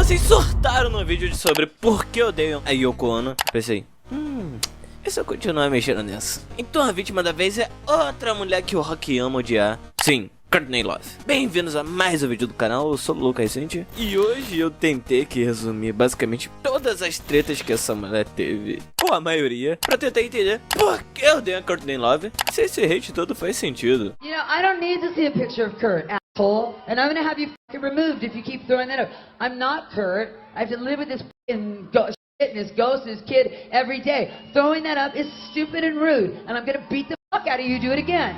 Vocês surtaram no vídeo sobre por que odeiam a Yoko Ono. Pensei, e se eu continuar mexendo nessa? Então a vítima da vez é outra mulher que o rock ama odiar. Sim, Courtney Love. Bem-vindos a mais um vídeo do canal, eu sou o Lucas Cinti. E hoje eu tentei aqui resumir basicamente todas as tretas que essa mulher teve, ou a maioria, pra tentar entender por que eu odeio a Courtney Love, se esse hate todo faz sentido. You know, I don't need to see a picture of Kurt, asshole. And I'm gonna have you fucking removed if you keep throwing that up. I'm not Kurt. I have to live with this fucking shit and this ghost and this kid every day. Throwing that up is stupid and rude. And I'm gonna beat the fuck out of you do it again.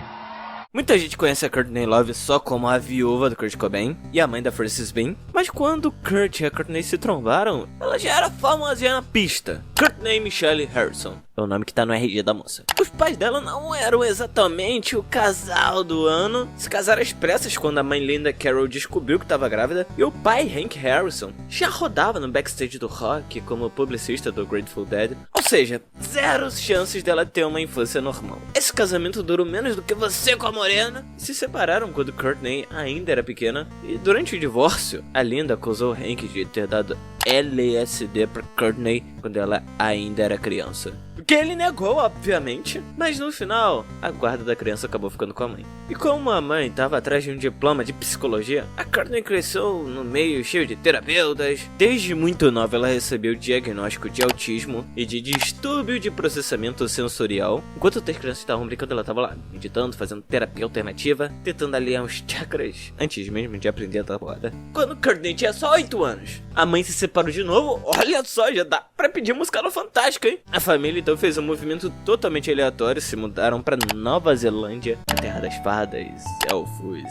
Muita gente conhece a Courtney Love só como a viúva do Kurt Cobain e a mãe da Frances Bean, mas quando Kurt e a Courtney se trombaram, ela já era famosinha na pista. Courtney Michelle Harrison é o nome que tá no RG da moça. Os pais dela não eram exatamente o casal do ano, se casaram às pressas quando a mãe Linda Carroll descobriu que estava grávida, e o pai Hank Harrison já rodava no backstage do rock como publicista do Grateful Dead, ou seja, zero chances dela ter uma infância normal. Esse casamento durou menos do que você com a morena, e se separaram quando Courtney ainda era pequena, e durante o divórcio, a Linda acusou Hank de ter dado LSD pra Courtney quando ela ainda era criança. O que ele negou, obviamente, mas no final, a guarda da criança acabou ficando com a mãe. E como a mãe estava atrás de um diploma de psicologia, a Courtney cresceu no meio cheio de terapeutas. Desde muito nova ela recebeu diagnóstico de autismo e de distúrbio de processamento sensorial. Enquanto outras crianças estavam brincando, ela estava lá, meditando, fazendo terapia alternativa, tentando alinhar os chakras, antes mesmo de aprender a tabuada. Quando Courtney tinha só 8 anos, a mãe se separou de novo. Olha só, já dá pra pedir música no Fantástico, hein? A família então fez um movimento totalmente aleatório, se mudaram pra Nova Zelândia, a terra das fadas, elfos,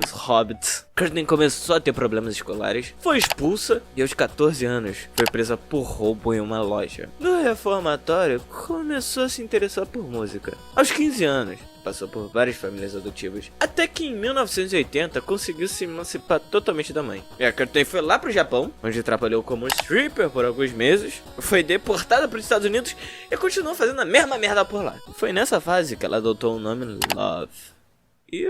os hobbits. Courtney começou a ter problemas escolares, foi expulsa e aos 14 anos foi presa por roubo em uma loja. No reformatório, começou a se interessar por música. Aos 15 anos, passou por várias famílias adotivas, até que em 1980 conseguiu se emancipar totalmente da mãe. E a Courtney foi lá pro Japão, onde trabalhou como stripper por alguns meses, foi deportada para os Estados Unidos e continuou fazendo a mesma merda por lá. Foi nessa fase que ela adotou o nome Love. E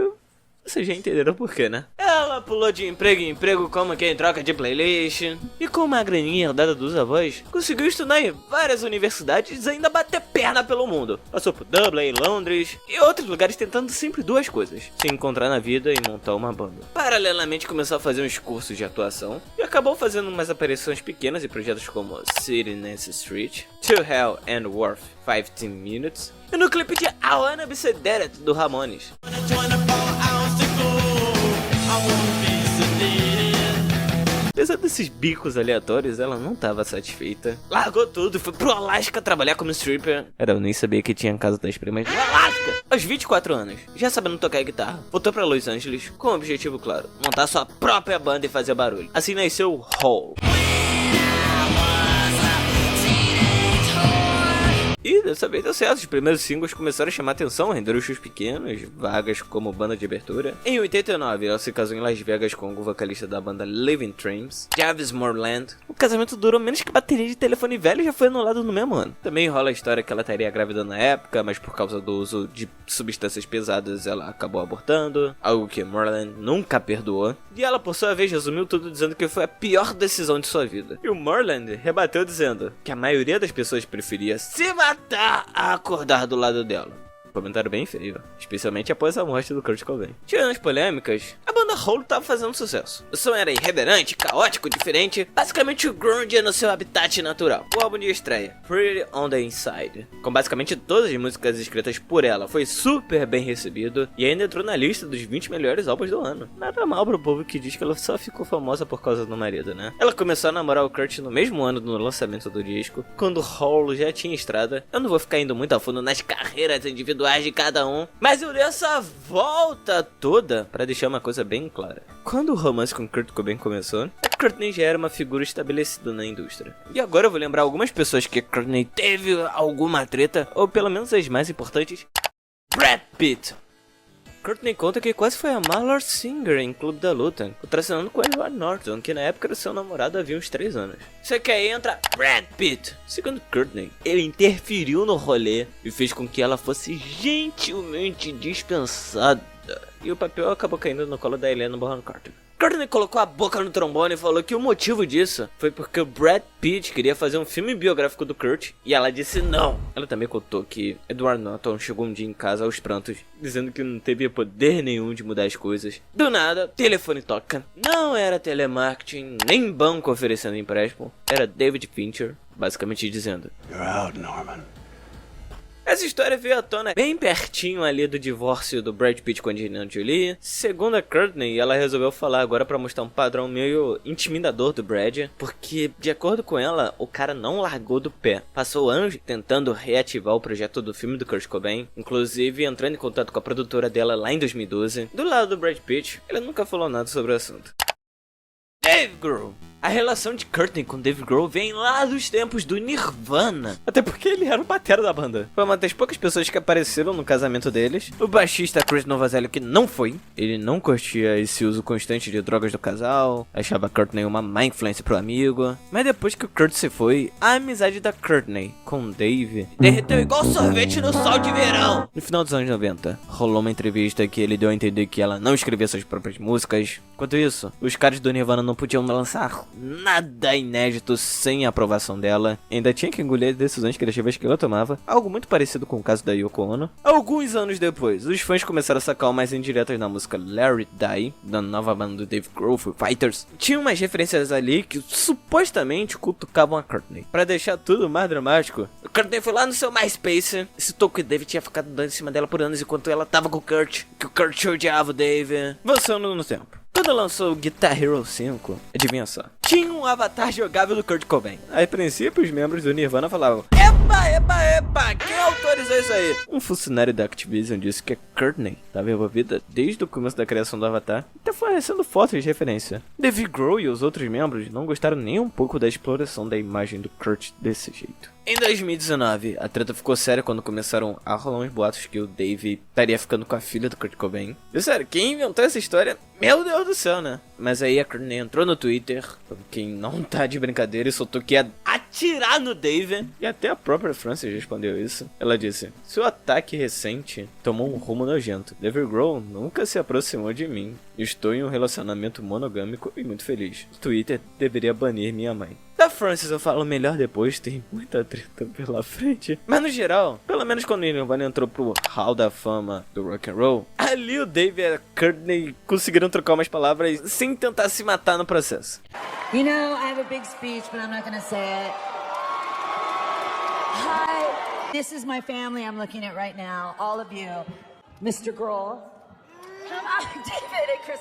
vocês já entenderam por quê, né? Ela pulou de emprego em emprego como quem troca de playlist. E com uma graninha herdada dos avós, conseguiu estudar em várias universidades e ainda bater perna pelo mundo. Passou por Dublin, Londres e outros lugares tentando sempre duas coisas: se encontrar na vida e montar uma banda. Paralelamente começou a fazer uns cursos de atuação e acabou fazendo umas aparições pequenas em projetos como City Nancy Street, To Hell and Worth 15 Minutes e no clipe de I Wanna Be Sedated do Ramones. Apesar desses bicos aleatórios, ela não estava satisfeita. Largou tudo e foi pro Alasca trabalhar como stripper. Eu nem sabia que tinha casa das primas no Alasca. Aos 24 anos, já sabendo tocar guitarra, voltou pra Los Angeles com um objetivo claro: montar sua própria banda e fazer barulho. Assim nasceu o Hole. E dessa vez deu certo, os primeiros singles começaram a chamar atenção, renderam shows pequenos, vagas como banda de abertura. Em 89, ela se casou em Las Vegas com o vocalista da banda Living Dreams, Jarvis Moreland. O casamento durou menos que a bateria de telefone velho e já foi anulado no mesmo ano. Também rola a história que ela estaria grávida na época, mas por causa do uso de substâncias pesadas ela acabou abortando, algo que Moreland nunca perdoou. E ela, por sua vez, resumiu tudo dizendo que foi a pior decisão de sua vida. E o Moreland rebateu dizendo que a maioria das pessoas preferia se matar a acordar do lado dela. Comentário bem feio, especialmente após a morte do Kurt Cobain. Tirando as polêmicas, a banda Hole tava fazendo sucesso. O som era irreverente, caótico, diferente, basicamente o grunge no seu habitat natural. O álbum de estreia, Pretty on the Inside, com basicamente todas as músicas escritas por ela, foi super bem recebido e ainda entrou na lista dos 20 melhores álbuns do ano. Nada mal pro povo que diz que ela só ficou famosa por causa do marido, né? Ela começou a namorar o Kurt no mesmo ano do lançamento do disco, quando Hole já tinha estrada. Eu não vou ficar indo muito a fundo nas carreiras individuais de cada um, mas eu dei essa volta toda pra deixar uma coisa bem clara. Quando o romance com Kurt Cobain começou, a Courtney já era uma figura estabelecida na indústria. E agora eu vou lembrar algumas pessoas que a Courtney teve alguma treta, ou pelo menos as mais importantes. Brad Pitt. Courtney conta que quase foi amar Lord Singer em Clube da Luta, contracenando com Edward Norton, que na época era seu namorado havia uns 3 anos. Só que aí entra Brad Pitt. Segundo Courtney, ele interferiu no rolê e fez com que ela fosse gentilmente dispensada. E o papel acabou caindo no colo da Helena Bonham Carter. Courtney colocou a boca no trombone e falou que o motivo disso foi porque o Brad Pitt queria fazer um filme biográfico do Kurt e ela disse não. Ela também contou que Edward Norton chegou um dia em casa aos prantos, dizendo que não teve poder nenhum de mudar as coisas. Do nada, telefone toca. Não era telemarketing, nem banco oferecendo empréstimo. Era David Fincher, basicamente dizendo: "You're out, Norman." Essa história veio à tona bem pertinho ali do divórcio do Brad Pitt com a Angelina Jolie. Segundo a Courtney, ela resolveu falar agora pra mostrar um padrão meio intimidador do Brad, porque, de acordo com ela, o cara não largou do pé. Passou anos tentando reativar o projeto do filme do Kurt Cobain, inclusive entrando em contato com a produtora dela lá em 2012. Do lado do Brad Pitt, ele nunca falou nada sobre o assunto. Dave Grohl. A relação de Courtney com Dave Grohl vem lá dos tempos do Nirvana. Até porque ele era o batera da banda. Foi uma das poucas pessoas que apareceram no casamento deles. O baixista Chris Novoselic não foi. Ele não curtia esse uso constante de drogas do casal. Achava Courtney uma má influência pro amigo. Mas depois que o Kurt se foi, a amizade da Courtney com Dave derreteu igual sorvete no sol de verão. No final dos anos 90, rolou uma entrevista que ele deu a entender que ela não escrevia suas próprias músicas. Enquanto isso, os caras do Nirvana não podiam lançar nada inédito sem a aprovação dela. Ainda tinha que engolir as decisões criativas que ela tomava, algo muito parecido com o caso da Yoko Ono. Alguns anos depois, os fãs começaram a sacar umas indiretas na música Larry Die, da nova banda do Dave Grohl, Foo Fighters. Tinha umas referências ali que supostamente cutucavam a Courtney. Pra deixar tudo mais dramático, a Courtney foi lá no seu MySpace, citou que o Dave tinha ficado dando em cima dela por anos enquanto ela tava com o Kurt, que o Kurt odiava o Dave. Avançando no tempo. Quando lançou o Guitar Hero 5, adivinha só, tinha um avatar jogável do Kurt Cobain. A princípio, os membros do Nirvana falavam: Epa, quem autorizou isso aí? Um funcionário da Activision disse que a Courtney estava envolvida desde o começo da criação do avatar, até fornecendo fotos de referência. Dave Grohl e os outros membros não gostaram nem um pouco da exploração da imagem do Kurt desse jeito. Em 2019, a treta ficou séria quando começaram a rolar uns boatos que o Dave estaria ficando com a filha do Kurt Cobain. E sério, quem inventou essa história? Meu Deus do céu, né? Mas aí a Courtney entrou no Twitter, quem não tá de brincadeira, e soltou que ia atirar no Dave. E até a própria Frances respondeu isso. Ela disse: seu ataque recente tomou um rumo nojento. Dave Grohl nunca se aproximou de mim. Estou em um relacionamento monogâmico e muito feliz. O Twitter deveria banir minha mãe. Da Frances eu falo melhor depois, tem muita treta pela frente. Mas no geral, pelo menos quando o Nirvana entrou pro Hall da Fama do Rock and Roll, ali o Dave e a Courtney conseguiram trocar umas palavras sem tentar se matar no processo. You know, I have a big speech, but I'm not gonna say it. Hi, this is my family I'm looking at right now, all of you. Mr. Grohl. Come on, David and Chris.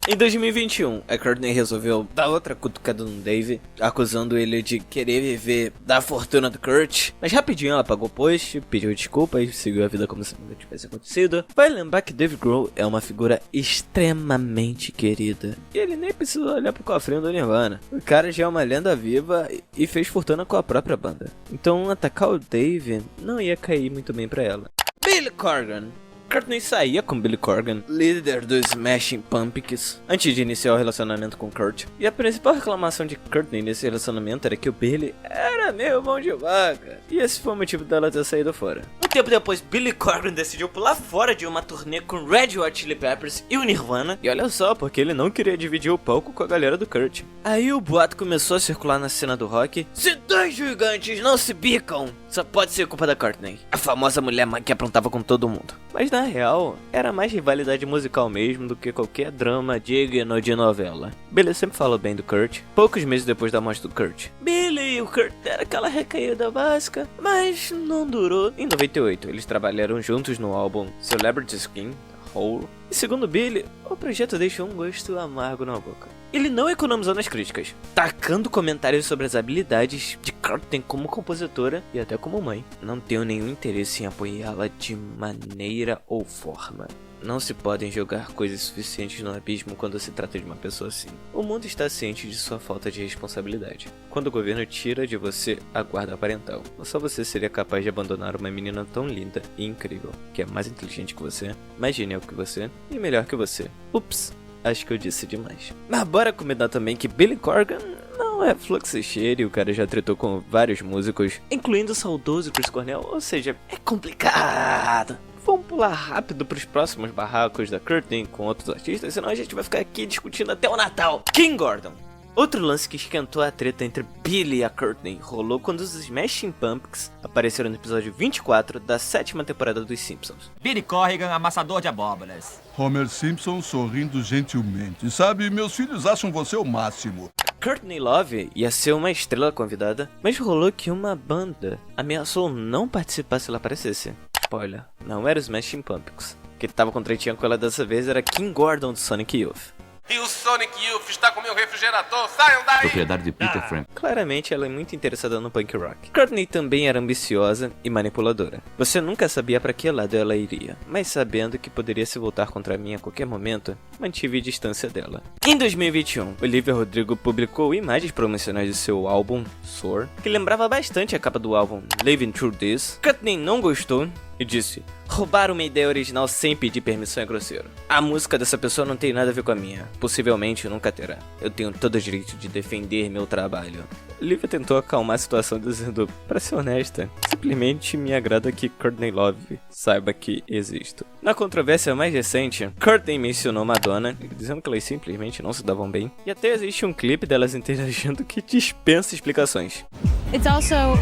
Em 2021, a Courtney resolveu dar outra cutucada no Dave, acusando ele de querer viver da fortuna do Kurt. Mas rapidinho ela apagou o post, pediu desculpas e seguiu a vida como se nada tivesse acontecido. Vai lembrar que Dave Grohl é uma figura extremamente querida. E ele nem precisou olhar pro cofrinho do Nirvana. O cara já é uma lenda viva e fez fortuna com a própria banda. Então atacar o Dave não ia cair muito bem pra ela. Billy Corgan. Courtney saía com Billy Corgan, líder dos Smashing Pumpkins, antes de iniciar o relacionamento com Kurt. E a principal reclamação de Courtney nesse relacionamento era que o Billy era meio mão de vaca. E esse foi o motivo dela ter saído fora. Um tempo depois, Billy Corgan decidiu pular fora de uma turnê com Red Hot Chili Peppers e o Nirvana. E olha só, porque ele não queria dividir o palco com a galera do Kurt. Aí o boato começou a circular na cena do rock: se dois gigantes não se bicam, só pode ser culpa da Courtney, a famosa mulher má que aprontava com todo mundo. Mas na real, era mais rivalidade musical mesmo do que qualquer drama digno de novela. Billy sempre falou bem do Kurt, poucos meses depois da morte do Kurt. Billy e o Kurt deram aquela recaída básica, mas não durou. Em 98, eles trabalharam juntos no álbum Celebrity Skin, Hole. E segundo Billy, o projeto deixou um gosto amargo na boca. Ele não economizou nas críticas, tacando comentários sobre as habilidades de Courtney como compositora e até como mãe. Não tenho nenhum interesse em apoiá-la de maneira ou forma. Não se podem jogar coisas suficientes no abismo quando se trata de uma pessoa assim. O mundo está ciente de sua falta de responsabilidade. Quando o governo tira de você a guarda parental, só você seria capaz de abandonar uma menina tão linda e incrível, que é mais inteligente que você, mais genial que você e melhor que você. Ups, acho que eu disse demais. Mas bora combinar também que Billy Corgan não é fluxo-cheiro e o cara já tretou com vários músicos, incluindo o saudoso Chris Cornell, ou seja, é complicado. vamos pular rápido pros próximos barracos da Courtney com outros artistas, senão a gente vai ficar aqui discutindo até o Natal. Kim Gordon. Outro lance que esquentou a treta entre Billy e a Courtney rolou quando os Smashing Pumpkins apareceram no episódio 24 da 7ª temporada dos Simpsons. Billy Corrigan, amassador de abóboras. Homer Simpson sorrindo gentilmente. Sabe, meus filhos acham você o máximo. Courtney Love ia ser uma estrela convidada, mas rolou que uma banda ameaçou não participar se ela aparecesse. Spoiler, não era os Smashing Pumpkins. Quem tava com tretinha com ela dessa vez era Kim Gordon do Sonic Youth. E o Sonic Youth está com meu refrigerador, saiam daí! Propriedade de Peter Frank. Claramente ela é muito interessada no punk rock. Courtney também era ambiciosa e manipuladora. Você nunca sabia para que lado ela iria, mas sabendo que poderia se voltar contra mim a qualquer momento, mantive a distância dela. Em 2021, Olivia Rodrigo publicou imagens promocionais de seu álbum, Soar, que lembrava bastante a capa do álbum Living Through This. Courtney não gostou e disse: roubar uma ideia original sem pedir permissão é grosseiro. A música dessa pessoa não tem nada a ver com a minha. Possivelmente nunca terá. Eu tenho todo o direito de defender meu trabalho. Olivia tentou acalmar a situação dizendo: pra ser honesta, simplesmente me agrada que Courtney Love saiba que existo. Na controvérsia mais recente, Courtney mencionou Madonna, dizendo que elas simplesmente não se davam bem. E até existe um clipe delas interagindo que dispensa explicações. It's also...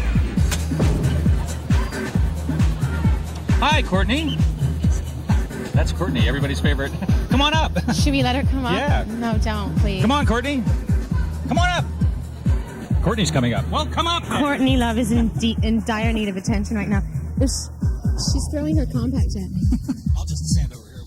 Hi, Courtney. That's Courtney, everybody's favorite. Come on up. Should we let her come up? Yeah. No, don't, please. Come on, Courtney. Come on up. Courtney's coming up. Well, come up. Courtney Love is in dire need of attention right now. She's throwing her compact at me. I'll just stand over here.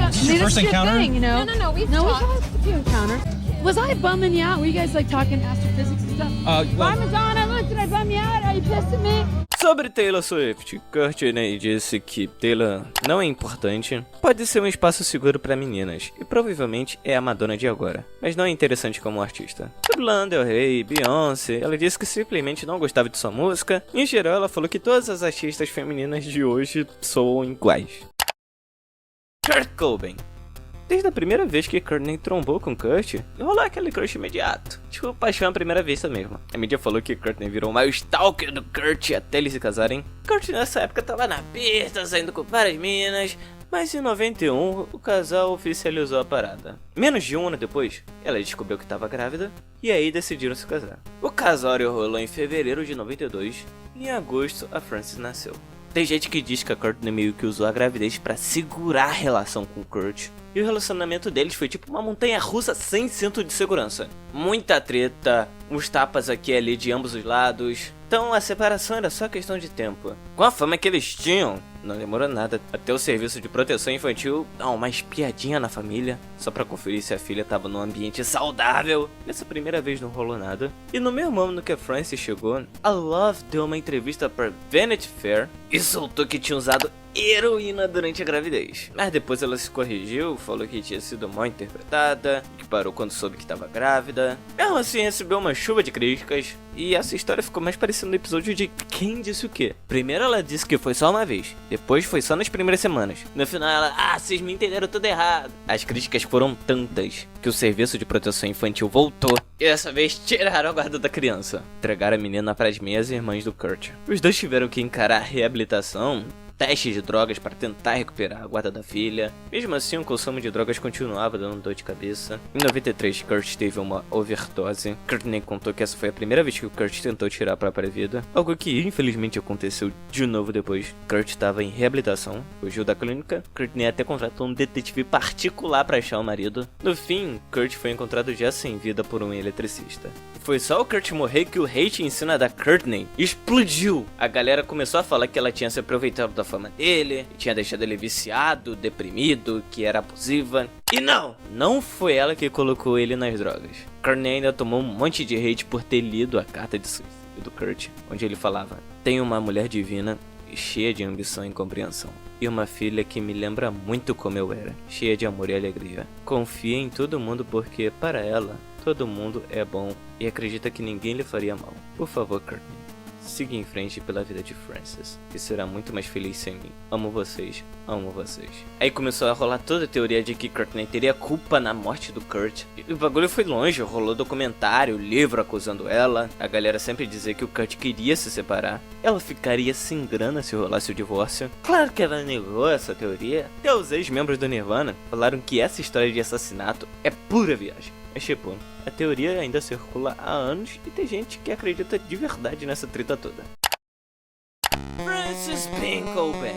This is your first encounter? Thing, you know? No, we've No, talked. we've had a few encounters. Was I bumming you out? Were you guys like talking astrophysics and stuff? Well, Bye, Madonna. Look, did I bum you out? Are you pissed at me? Sobre Taylor Swift, Courtney disse que Taylor não é importante, pode ser um espaço seguro para meninas, e provavelmente é a Madonna de agora, mas não é interessante como artista. Sobre Lana Del Rey, Beyoncé, ela disse que simplesmente não gostava de sua música, e em geral ela falou que todas as artistas femininas de hoje soam iguais. Kurt Cobain. Desde a primeira vez que Courtney trombou com Kurt, rolou aquele crush imediato. Tipo, paixão à primeira vista mesmo. A mídia falou que Courtney virou o maior stalker do Kurt até eles se casarem. Kurt nessa época tava na pista, saindo com várias minas, mas em 91 o casal oficializou a parada. Menos de um ano depois, ela descobriu que estava grávida e aí decidiram se casar. O casório rolou em fevereiro de 92 e em agosto a Frances nasceu. Tem gente que diz que a Courtney meio que usou a gravidez pra segurar a relação com o Kurt. E o relacionamento deles foi tipo uma montanha russa sem cinto de segurança. Muita treta, uns tapas aqui e ali de ambos os lados. Então a separação era só questão de tempo. Com a fama que eles tinham, não demorou nada até o serviço de proteção infantil dar uma espiadinha na família, só pra conferir se a filha tava num ambiente saudável. Nessa primeira vez não rolou nada. E no mesmo ano que a Frances chegou, a Love deu uma entrevista pra Vanity Fair e soltou que tinha usado heroína durante a gravidez. Mas depois ela se corrigiu, falou que tinha sido mal interpretada, que parou quando soube que estava grávida. Mesmo assim recebeu uma chuva de críticas, e essa história ficou mais parecendo um episódio de quem disse o quê. Primeiro ela disse que foi só uma vez, depois foi só nas primeiras semanas. No final ela, vocês me entenderam tudo errado. As críticas foram tantas que o serviço de proteção infantil voltou, e dessa vez tiraram a guarda da criança. Entregaram a menina para as meias irmãs do Kurt. Os dois tiveram que encarar a reabilitação, testes de drogas para tentar recuperar a guarda da filha. Mesmo assim, o consumo de drogas continuava dando dor de cabeça. Em 93, Kurt teve uma overdose. Courtney contou que essa foi a primeira vez que o Kurt tentou tirar a própria vida, algo que infelizmente aconteceu de novo depois. Kurt estava em reabilitação, fugiu da clínica. Courtney até contratou um detetive particular para achar o marido. No fim, Kurt foi encontrado já sem vida por um eletricista. Foi só o Kurt morrer que o hate em cima da Courtney explodiu. A galera começou a falar que ela tinha se aproveitado da fama dele, tinha deixado ele viciado, deprimido, que era abusiva. E não foi ela que colocou ele nas drogas. Courtney ainda tomou um monte de hate por ter lido a carta de suicídio do Kurt, onde ele falava: tenho uma mulher divina, cheia de ambição e compreensão, e uma filha que me lembra muito como eu era, cheia de amor e alegria. Confia em todo mundo porque, para ela, todo mundo é bom e acredita que ninguém lhe faria mal. Por favor, Courtney, siga em frente pela vida de Frances, que será muito mais feliz sem mim. Amo vocês, amo vocês. Aí começou a rolar toda a teoria de que Courtney teria culpa na morte do Kurt. E o bagulho foi longe, rolou documentário, livro acusando ela. A galera sempre dizia que o Kurt queria se separar. Ela ficaria sem grana se rolasse o divórcio. Claro que ela negou essa teoria. Até os ex-membros do Nirvana falaram que essa história de assassinato é pura viagem. Mas tipo, a teoria ainda circula há anos e tem gente que acredita de verdade nessa treta toda. Frances Bean Cobain.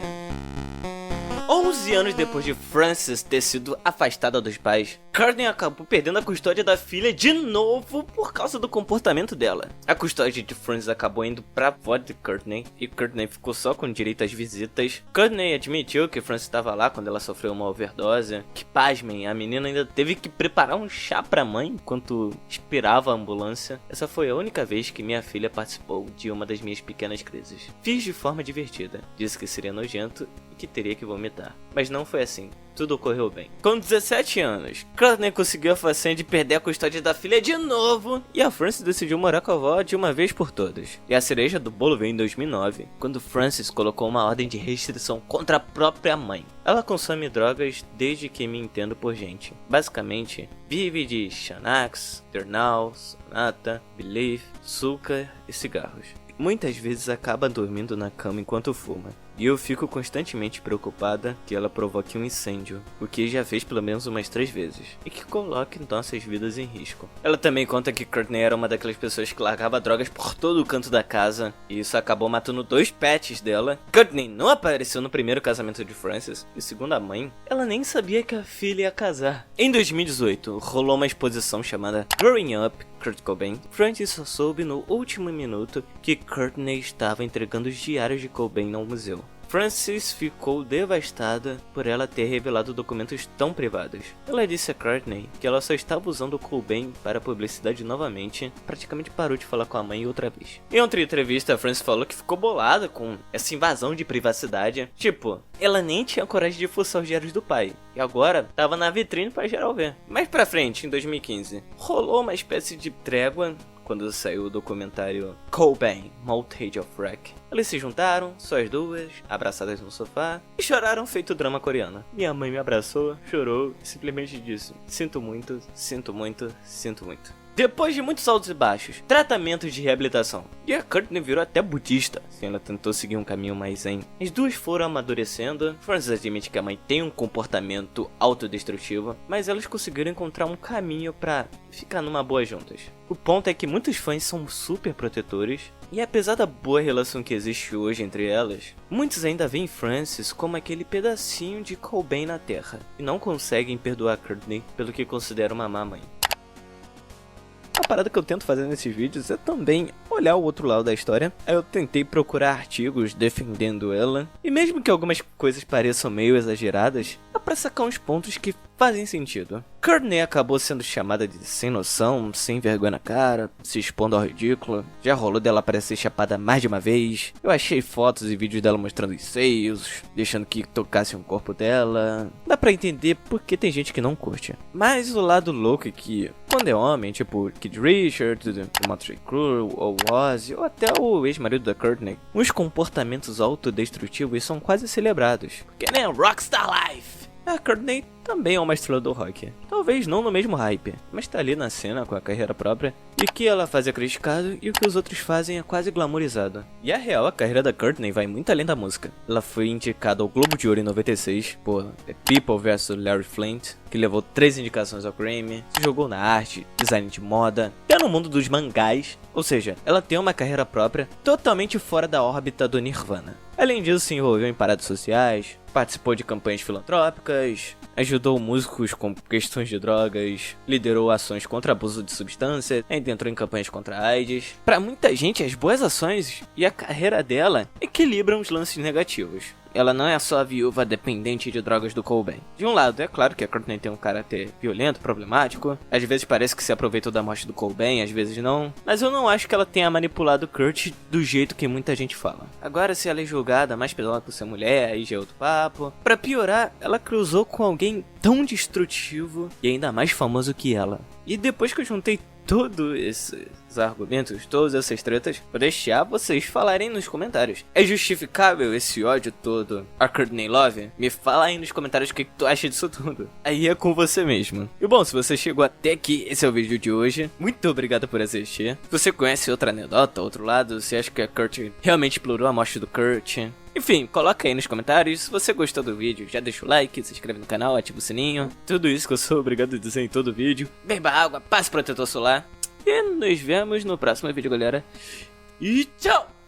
11 anos depois de Frances ter sido afastada dos pais, Courtney acabou perdendo a custódia da filha de novo por causa do comportamento dela. A custódia de Frances acabou indo pra avó de Courtney e Courtney ficou só com direito às visitas. Courtney admitiu que Frances estava lá quando ela sofreu uma overdose. Que pasmem, a menina ainda teve que preparar um chá pra mãe enquanto esperava a ambulância. Essa foi a única vez que minha filha participou de uma das minhas pequenas crises. Fiz de forma divertida, disse que seria nojento e que teria que vomitar. Mas não foi assim. Tudo ocorreu bem. Com 17 anos, Courtney conseguiu a façanha de perder a custódia da filha de novo, e a Frances decidiu morar com a avó de uma vez por todas. E a cereja do bolo veio em 2009, quando Frances colocou uma ordem de restrição contra a própria mãe. Ela consome drogas desde que me entendo por gente. Basicamente, vive de Xanax, Eternal, Sonata, Belief, açúcar e cigarros. Muitas vezes acaba dormindo na cama enquanto fuma. E eu fico constantemente preocupada que ela provoque um incêndio, o que já fez pelo menos umas 3 vezes, e que coloque nossas vidas em risco. Ela também conta que Courtney era uma daquelas pessoas que largava drogas por todo o canto da casa, e isso acabou matando 2 pets dela. Courtney não apareceu no primeiro casamento de Frances, e segundo a mãe, ela nem sabia que a filha ia casar. Em 2018, rolou uma exposição chamada Growing Up Kurt Cobain. Frances só soube no último minuto que Courtney estava entregando os diários de Cobain ao museu. Frances ficou devastada por ela ter revelado documentos tão privados. Ela disse a Courtney que ela só estava usando o Cobain para publicidade novamente, praticamente parou de falar com a mãe outra vez. Em outra entrevista, a Frances falou que ficou bolada com essa invasão de privacidade. Tipo, ela nem tinha coragem de fuçar os diários do pai, e agora tava na vitrine para geral ver. Mais pra frente, em 2015, rolou uma espécie de trégua quando saiu o documentário Cobain, Multitude of Wreck. Eles se juntaram, só as duas, abraçadas no sofá, e choraram feito drama coreano. Minha mãe me abraçou, chorou e simplesmente disse: sinto muito, sinto muito, sinto muito. Depois de muitos altos e baixos, tratamentos de reabilitação, e a Courtney virou até budista, assim, ela tentou seguir um caminho mais zen. As duas foram amadurecendo. Frances admite que a mãe tem um comportamento autodestrutivo, mas elas conseguiram encontrar um caminho pra ficar numa boa juntas. O ponto é que muitos fãs são super protetores, e apesar da boa relação que existe hoje entre elas, muitos ainda veem Frances como aquele pedacinho de Cobain na terra, e não conseguem perdoar Courtney pelo que consideram uma má mãe. A parada que eu tento fazer nesses vídeos é também olhar o outro lado da história. Eu tentei procurar artigos defendendo ela, e mesmo que algumas coisas pareçam meio exageradas, dá pra sacar uns pontos que fazem sentido. Courtney acabou sendo chamada de sem noção, sem vergonha na cara, se expondo ao ridículo. Já rolou dela parecer chapada mais de uma vez. Eu achei fotos e vídeos dela mostrando os seios, deixando que tocassem o corpo dela. Dá pra entender porque tem gente que não curte. Mas o lado louco é que, quando é homem, tipo Kid Richard, o Motley Crue, ou Ozzy, ou até o ex-marido da Courtney, os comportamentos autodestrutivos são quase celebrados, porque nem Rockstar Life. A Courtney também é uma estrela do rock. Talvez não no mesmo hype, mas tá ali na cena com a carreira própria, e o que ela faz é criticado e o que os outros fazem é quase glamourizado. E a real, a carreira da Courtney vai muito além da música. Ela foi indicada ao Globo de Ouro em 96 por The People vs Larry Flynt, que levou 3 indicações ao Grammy, se jogou na arte, design de moda, até no mundo dos mangás, ou seja, ela tem uma carreira própria totalmente fora da órbita do Nirvana. Além disso, se envolveu em paradas sociais, participou de campanhas filantrópicas, ajudou músicos com questões de drogas, liderou ações contra abuso de substância, ainda entrou em campanhas contra a AIDS. Pra muita gente, as boas ações e a carreira dela equilibram os lances negativos. Ela não é só a viúva dependente de drogas do Cobain. De um lado, é claro que a Courtney tem um caráter violento, problemático. Às vezes parece que se aproveitou da morte do Cobain, às vezes não. Mas eu não acho que ela tenha manipulado Kurt do jeito que muita gente fala. Agora, se ela é julgada mais pela por ser mulher, aí já é outro papo. Pra piorar, ela cruzou com alguém tão destrutivo e ainda mais famoso que ela. E depois que eu juntei todos esses argumentos, todas essas tretas, vou deixar vocês falarem nos comentários. É justificável esse ódio todo a Courtney Love? Me fala aí nos comentários o que tu acha disso tudo. Aí é com você mesmo. E bom, se você chegou até aqui, esse é o vídeo de hoje. Muito obrigado por assistir. Se você conhece outra anedota, outro lado, se acha que a Kurt realmente explorou a morte do Kurt, enfim, coloca aí nos comentários. Se você gostou do vídeo, já deixa o like, se inscreve no canal, ativa o sininho. Tudo isso que eu sou obrigado a dizer em todo vídeo. Beba água, passe protetor solar. E nos vemos no próximo vídeo, galera. E tchau!